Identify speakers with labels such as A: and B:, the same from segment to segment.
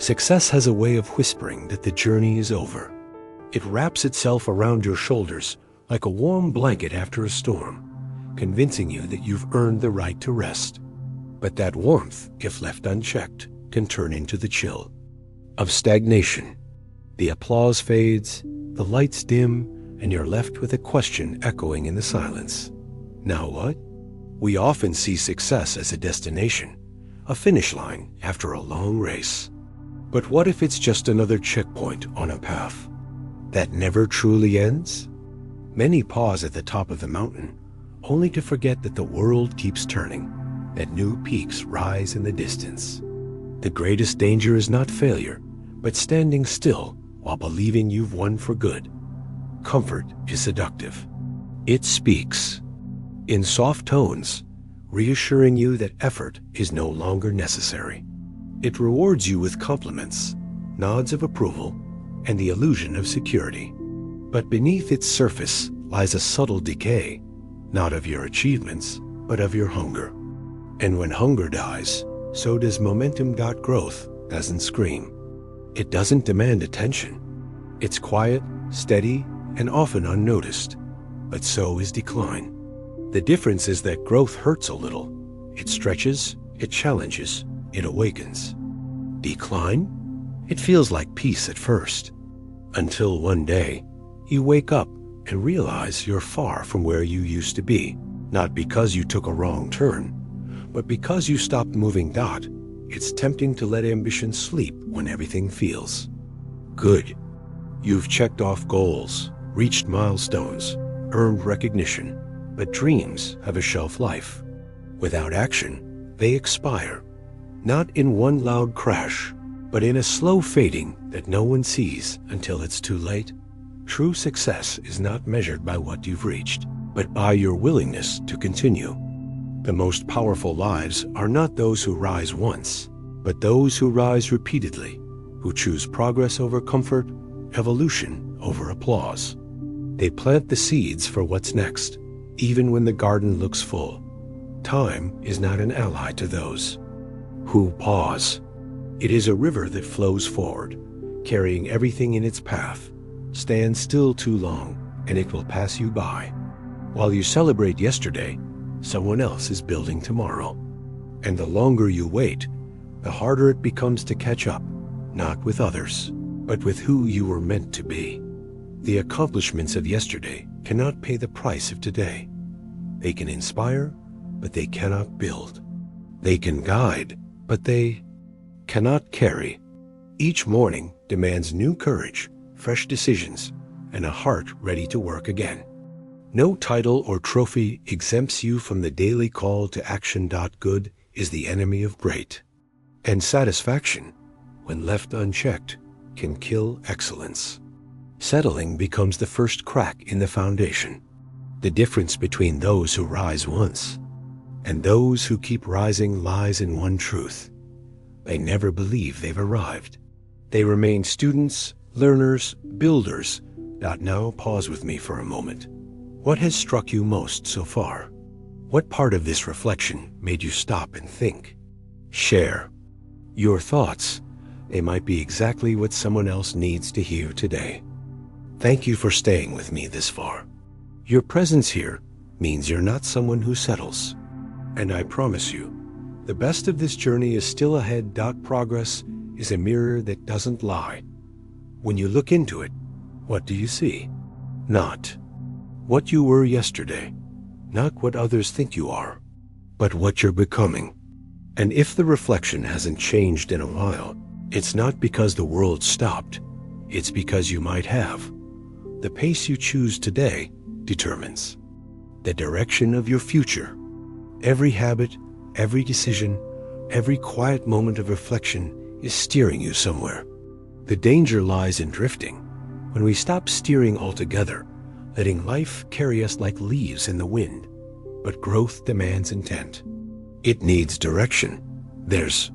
A: Success has a way of whispering that the journey is over. It wraps itself around your shoulders like a warm blanket after a storm, convincing you that you've earned the right to rest. But that warmth, if left unchecked, can turn into the chill of stagnation. The applause fades, the lights dim, and you're left with a question echoing in the silence. Now what? We often see success as a destination, a finish line after a long race. But what if it's just another checkpoint on a path that never truly ends? Many pause at the top of the mountain, only to forget that the world keeps turning, that new peaks rise in the distance. The greatest danger is not failure, but standing still while believing you've won for good. Comfort is seductive. It speaks in soft tones, reassuring you that effort is no longer necessary. It rewards you with compliments, nods of approval, and the illusion of security. But beneath its surface lies a subtle decay, not of your achievements, but of your hunger. And when hunger dies, so does momentum. Growth doesn't scream. It doesn't demand attention. It's quiet, steady, and often unnoticed. But so is decline. The difference is that growth hurts a little. It stretches, it challenges, it awakens. Decline? It feels like peace at first. Until one day, you wake up and realize you're far from where you used to be, not because you took a wrong turn, but because you stopped moving. It's tempting to let ambition sleep when everything feels good. You've checked off goals, reached milestones, earned recognition, but dreams have a shelf life. Without action, they expire, not in one loud crash, but in a slow fading that no one sees until it's too late. True success is not measured by what you've reached, but by your willingness to continue. The most powerful lives are not those who rise once, but those who rise repeatedly, who choose progress over comfort, evolution over applause. They plant the seeds for what's next, even when the garden looks full. Time is not an ally to those who pause. It is a river that flows forward, carrying everything in its path. Stand still too long, and it will pass you by. While you celebrate yesterday, someone else is building tomorrow. And the longer you wait, the harder it becomes to catch up, not with others, but with who you were meant to be. The accomplishments of yesterday cannot pay the price of today. They can inspire, but they cannot build. They can guide, but they cannot carry. Each morning demands new courage, fresh decisions, and a heart ready to work again. No title or trophy exempts you from the daily call to action. Good is the enemy of great. And satisfaction, when left unchecked, can kill excellence. Settling becomes the first crack in the foundation. The difference between those who rise once and those who keep rising lies in one truth. They never believe they've arrived. They remain students, learners, builders. Now pause with me for a moment. What has struck you most so far? What part of this reflection made you stop and think? Share your thoughts. They might be exactly what someone else needs to hear today. Thank you for staying with me this far. Your presence here means you're not someone who settles. And I promise you, the best of this journey is still ahead. Progress is a mirror that doesn't lie. When you look into it, what do you see? Not what you were yesterday, not what others think you are, but what you're becoming. And if the reflection hasn't changed in a while, it's not because the world stopped, it's because you might have. The pace you choose today determines the direction of your future. Every habit, every decision, every quiet moment of reflection is steering you somewhere. The danger lies in drifting, when we stop steering altogether, letting life carry us like leaves in the wind. But growth demands intent. It needs direction. There's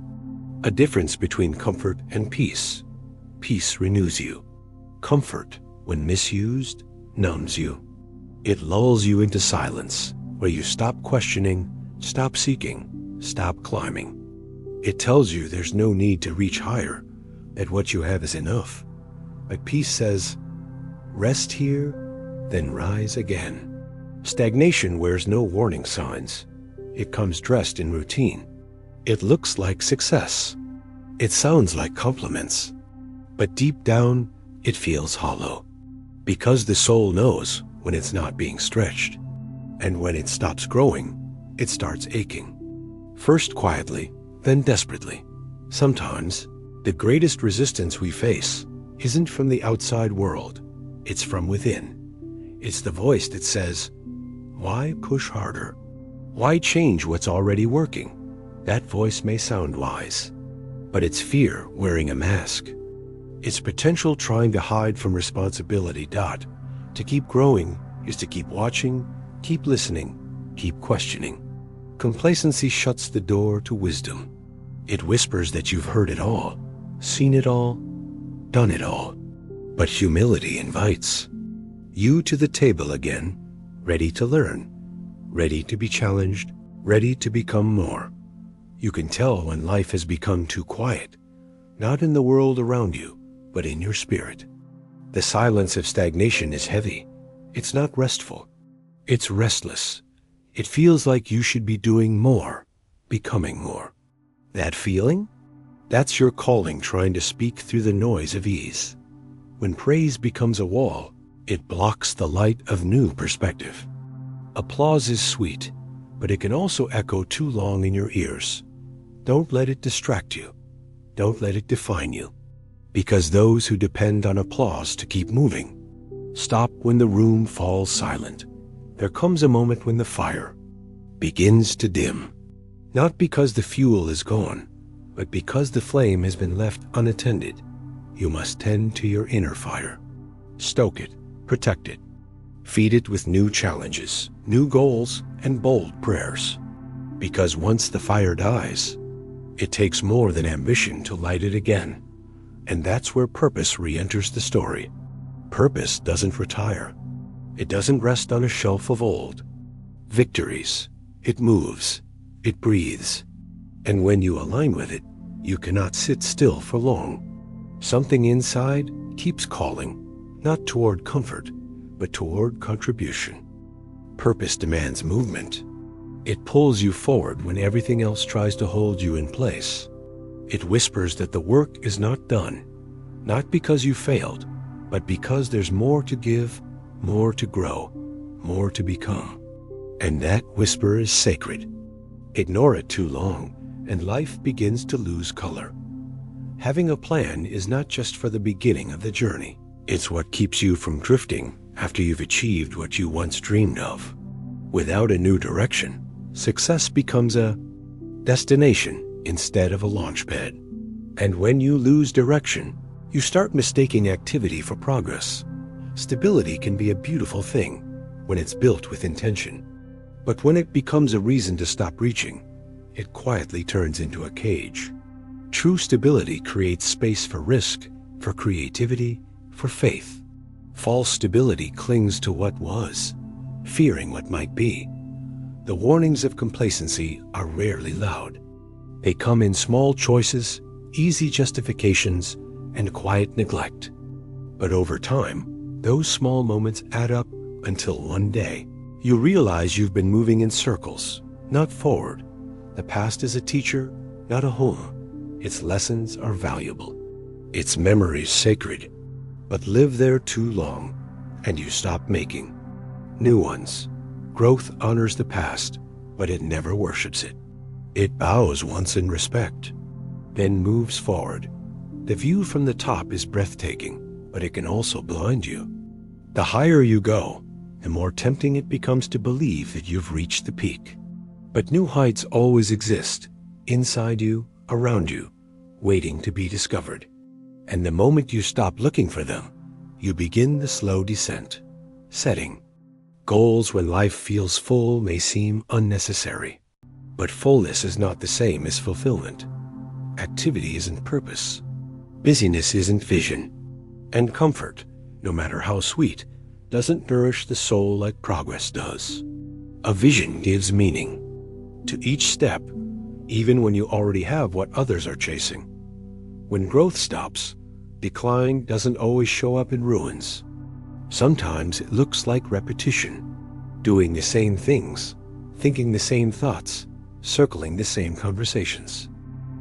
A: a difference between comfort and peace. Peace renews you. Comfort, when misused, numbs you. It lulls you into silence, where you stop questioning, stop seeking, stop climbing. It tells you there's no need to reach higher, that what you have is enough. But peace says, rest here, then rise again. Stagnation wears no warning signs. It comes dressed in routine. It looks like success. It sounds like compliments. But deep down, it feels hollow. Because the soul knows when it's not being stretched. And when it stops growing, it starts aching. First quietly, then desperately. Sometimes, the greatest resistance we face isn't from the outside world. It's from within. It's the voice that says, why push harder? Why change what's already working? That voice may sound wise, but it's fear wearing a mask. It's potential trying to hide from responsibility. To keep growing is to keep watching, keep listening, keep questioning. Complacency shuts the door to wisdom. It whispers that you've heard it all, seen it all, done it all. But humility invites you to the table again, ready to learn, ready to be challenged, ready to become more. You can tell when life has become too quiet, not in the world around you, but in your spirit. The silence of stagnation is heavy. It's not restful. It's restless. It feels like you should be doing more, becoming more. That feeling? That's your calling trying to speak through the noise of ease. When praise becomes a wall, it blocks the light of new perspective. Applause is sweet, but it can also echo too long in your ears. Don't let it distract you. Don't let it define you. Because those who depend on applause to keep moving stop when the room falls silent. There comes a moment when the fire begins to dim. Not because the fuel is gone, but because the flame has been left unattended. You must tend to your inner fire. Stoke it, protect it. Feed it with new challenges, new goals, and bold prayers. Because once the fire dies, it takes more than ambition to light it again. And that's where purpose re-enters the story. Purpose doesn't retire. It doesn't rest on a shelf of old victories. It moves. It breathes. And when you align with it, you cannot sit still for long. Something inside keeps calling, not toward comfort, but toward contribution. Purpose demands movement. It pulls you forward when everything else tries to hold you in place. It whispers that the work is not done, not because you failed, but because there's more to give, more to grow, more to become. And that whisper is sacred. Ignore it too long, and life begins to lose color. Having a plan is not just for the beginning of the journey. It's what keeps you from drifting after you've achieved what you once dreamed of. Without a new direction, success becomes a destination instead of a launchpad. And when you lose direction, you start mistaking activity for progress. Stability can be a beautiful thing when it's built with intention. But when it becomes a reason to stop reaching, it quietly turns into a cage. True stability creates space for risk, for creativity, for faith. False stability clings to what was, fearing what might be. The warnings of complacency are rarely loud. They come in small choices, easy justifications, and quiet neglect. But over time, those small moments add up until one day, you realize you've been moving in circles, not forward. The past is a teacher, not a home. Its lessons are valuable. Its memories sacred. But live there too long, and you stop making new ones. Growth honors the past, but it never worships it. It bows once in respect, then moves forward. The view from the top is breathtaking, but it can also blind you. The higher you go, the more tempting it becomes to believe that you've reached the peak. But new heights always exist, inside you, around you, waiting to be discovered. And the moment you stop looking for them, you begin the slow descent. Setting goals when life feels full may seem unnecessary. But fullness is not the same as fulfillment. Activity isn't purpose. Busyness isn't vision. And comfort, no matter how sweet, doesn't nourish the soul like progress does. A vision gives meaning to each step, even when you already have what others are chasing. When growth stops, decline doesn't always show up in ruins. Sometimes it looks like repetition, doing the same things, thinking the same thoughts, circling the same conversations.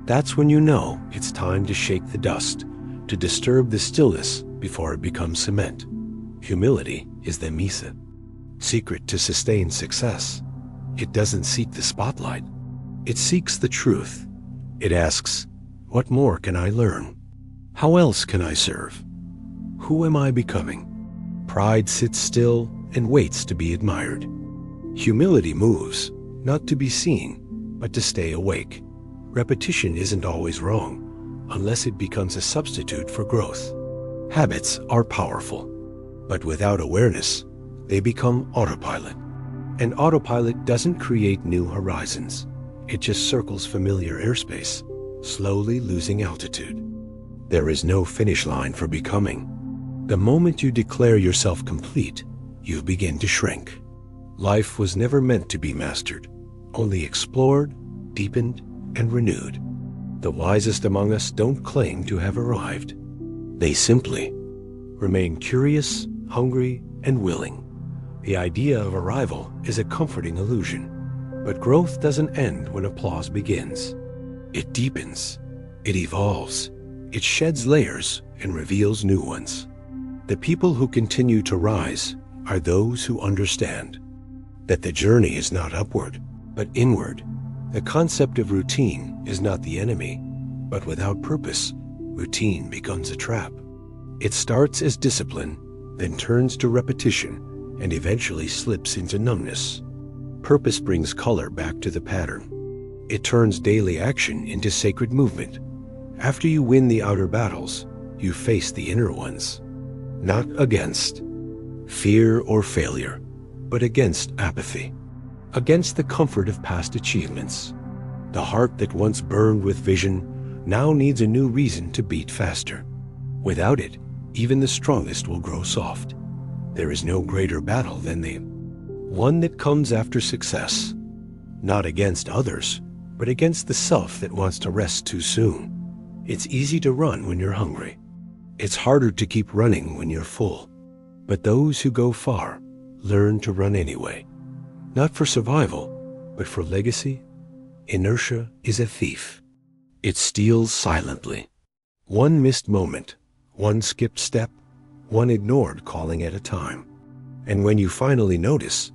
A: That's when you know it's time to shake the dust, to disturb the stillness before it becomes cement. Humility is the Misa, secret to sustained success. It doesn't seek the spotlight. It seeks the truth. It asks, what more can I learn? How else can I serve? Who am I becoming? Pride sits still and waits to be admired. Humility moves, not to be seen, but to stay awake. Repetition isn't always wrong, unless it becomes a substitute for growth. Habits are powerful, but without awareness, they become autopilot. And autopilot doesn't create new horizons. It just circles familiar airspace, slowly losing altitude. There is no finish line for becoming. The moment you declare yourself complete, you begin to shrink. Life was never meant to be mastered, only explored, deepened, and renewed. The wisest among us don't claim to have arrived. They simply remain curious, hungry, and willing. The idea of arrival is a comforting illusion, but growth doesn't end when applause begins. It deepens, it evolves, it sheds layers and reveals new ones. The people who continue to rise are those who understand that the journey is not upward, but inward. The concept of routine is not the enemy, but without purpose, routine becomes a trap. It starts as discipline, then turns to repetition, and eventually slips into numbness. Purpose brings color back to the pattern. It turns daily action into sacred movement. After you win the outer battles, you face the inner ones. Not against fear or failure, but against apathy. Against the comfort of past achievements. The heart that once burned with vision now needs a new reason to beat faster. Without it, even the strongest will grow soft. There is no greater battle than the one that comes after success. Not against others, but against the self that wants to rest too soon. It's easy to run when you're hungry. It's harder to keep running when you're full. But those who go far learn to run anyway. Not for survival, but for legacy. Inertia is a thief. It steals silently. One missed moment, one skipped step, one ignored calling at a time. And when you finally notice,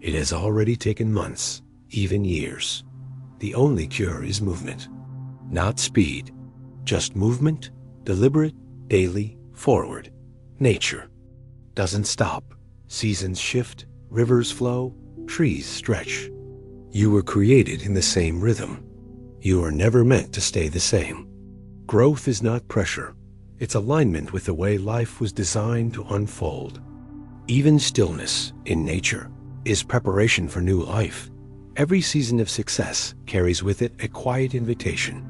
A: it has already taken months, even years. The only cure is movement. Not speed, just movement, deliberate, daily, forward. Nature doesn't stop. Seasons shift, rivers flow, trees stretch. You were created in the same rhythm. You are never meant to stay the same. Growth is not pressure. It's alignment with the way life was designed to unfold. Even stillness in nature is preparation for new life. Every season of success carries with it a quiet invitation.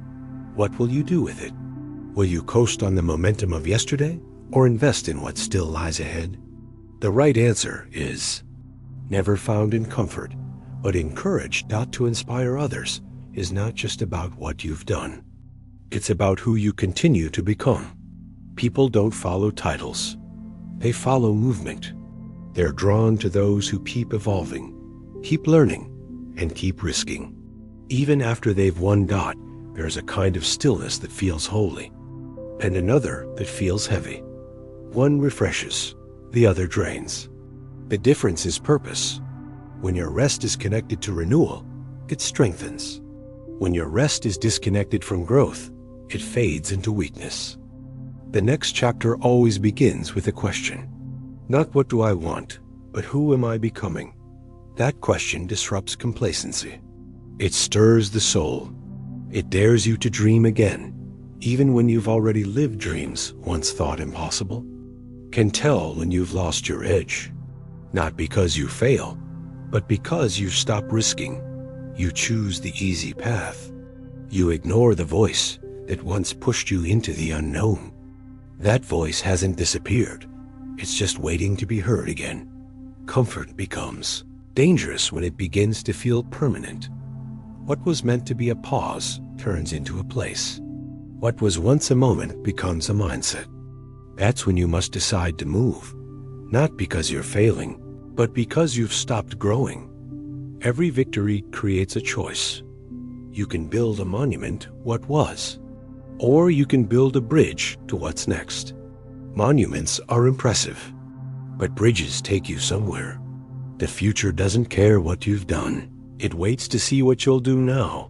A: What will you do with it? Will you coast on the momentum of yesterday or invest in what still lies ahead? The right answer is never found in comfort, but in courage not to inspire others is not just about what you've done. It's about who you continue to become. People don't follow titles. They follow movement. They're drawn to those who keep evolving, keep learning, and keep risking. Even after they've won, there's a kind of stillness that feels holy, and another that feels heavy. One refreshes, the other drains. The difference is purpose. When your rest is connected to renewal, it strengthens. When your rest is disconnected from growth, it fades into weakness. The next chapter always begins with a question. Not what do I want, but who am I becoming? That question disrupts complacency. It stirs the soul. It dares you to dream again, even when you've already lived dreams once thought impossible. Can tell when you've lost your edge. Not because you fail, but because you stop risking. You choose the easy path. You ignore the voice that once pushed you into the unknown. That voice hasn't disappeared. It's just waiting to be heard again. Comfort becomes dangerous when it begins to feel permanent. What was meant to be a pause turns into a place. What was once a moment becomes a mindset. That's when you must decide to move, not because you're failing, but because you've stopped growing. Every victory creates a choice. You can build a monument, what was, or you can build a bridge to what's next. Monuments are impressive, but bridges take you somewhere. The future doesn't care what you've done. It waits to see what you'll do now.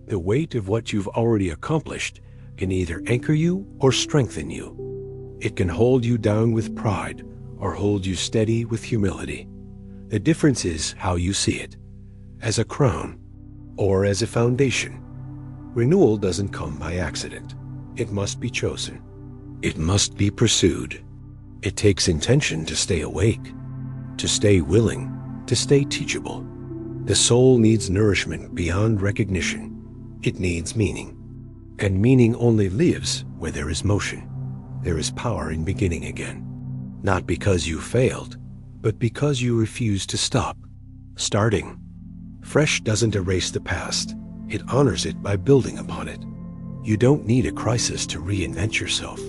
A: The weight of what you've already accomplished can either anchor you or strengthen you. It can hold you down with pride or hold you steady with humility. The difference is how you see it, as a crown or as a foundation. Renewal doesn't come by accident. It must be chosen. It must be pursued. It takes intention to stay awake, to stay willing, to stay teachable. The soul needs nourishment beyond recognition. It needs meaning. And meaning only lives where there is motion. There is power in beginning again. Not because you failed, but because you refuse to stop. Starting. Fresh doesn't erase the past. It honors it by building upon it. You don't need a crisis to reinvent yourself.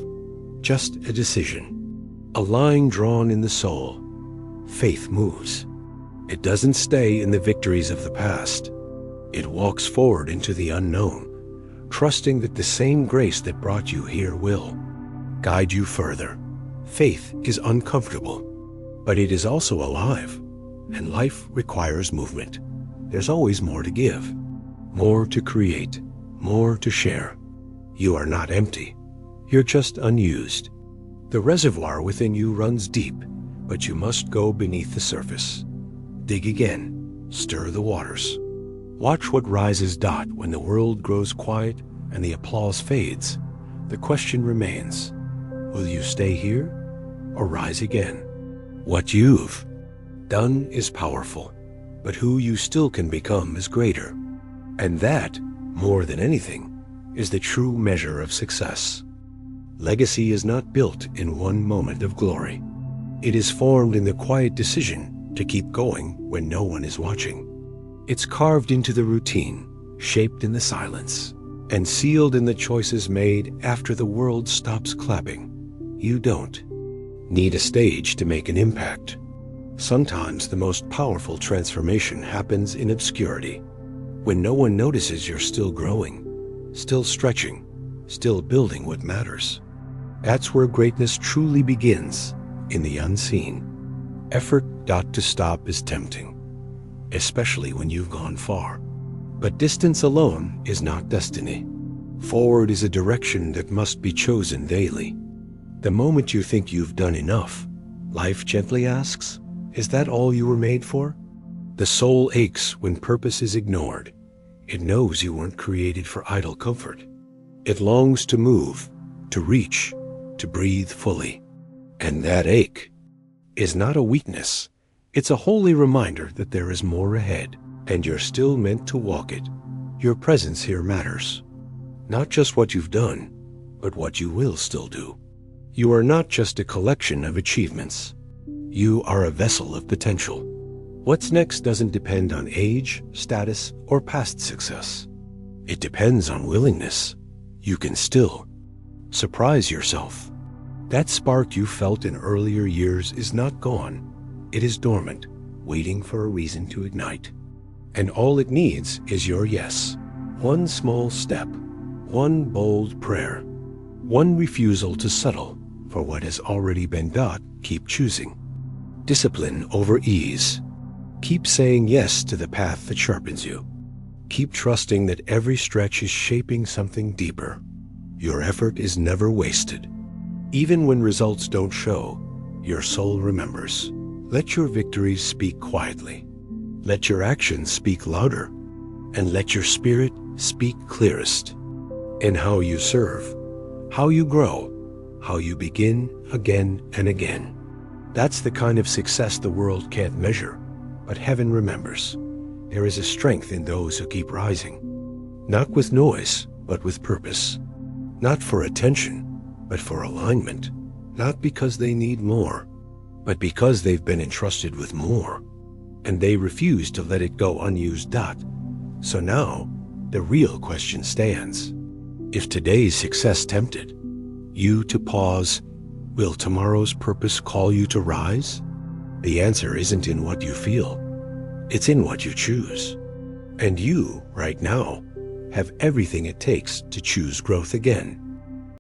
A: Just a decision. A line drawn in the soul. Faith moves. It doesn't stay in the victories of the past. It walks forward into the unknown, trusting that the same grace that brought you here will guide you further. Faith is uncomfortable, but it is also alive, and life requires movement. There's always more to give, more to create, more to share. You are not empty. You're just unused. The reservoir within you runs deep, but you must go beneath the surface. Dig again. Stir the waters. Watch what rises when the world grows quiet and the applause fades. The question remains, will you stay here or rise again? What you've done is powerful, but who you still can become is greater. And that, more than anything, is the true measure of success. Legacy is not built in one moment of glory. It is formed in the quiet decision to keep going when no one is watching. It's carved into the routine, shaped in the silence, and sealed in the choices made after the world stops clapping. You don't need a stage to make an impact. Sometimes the most powerful transformation happens in obscurity, when no one notices you're still growing, still stretching, still building what matters. That's where greatness truly begins, in the unseen. Effort not to stop is tempting, especially when you've gone far. But distance alone is not destiny. Forward is a direction that must be chosen daily. The moment you think you've done enough, life gently asks, is that all you were made for? The soul aches when purpose is ignored. It knows you weren't created for idle comfort. It longs to move, to reach, to breathe fully. And that ache is not a weakness. It's a holy reminder that there is more ahead, and you're still meant to walk it. Your presence here matters. Not just what you've done, but what you will still do. You are not just a collection of achievements. You are a vessel of potential. What's next doesn't depend on age, status, or past success. It depends on willingness. You can still surprise yourself. That spark you felt in earlier years is not gone. It is dormant, waiting for a reason to ignite. And all it needs is your yes. One small step, one bold prayer, one refusal to settle for what has already been got. Keep choosing discipline over ease. Keep saying yes to the path that sharpens you. Keep trusting that every stretch is shaping something deeper. Your effort is never wasted. Even when results don't show, your soul remembers. Let your victories speak quietly. Let your actions speak louder. And let your spirit speak clearest. In how you serve, how you grow, how you begin again and again. That's the kind of success the world can't measure, but heaven remembers. There is a strength in those who keep rising. Not with noise, but with purpose. Not for attention, but for alignment. Not because they need more, but because they've been entrusted with more. And they refuse to let it go unused. So now, the real question stands. If today's success tempted you to pause, will tomorrow's purpose call you to rise? The answer isn't in what you feel, it's in what you choose. And you, right now, have everything it takes to choose growth again.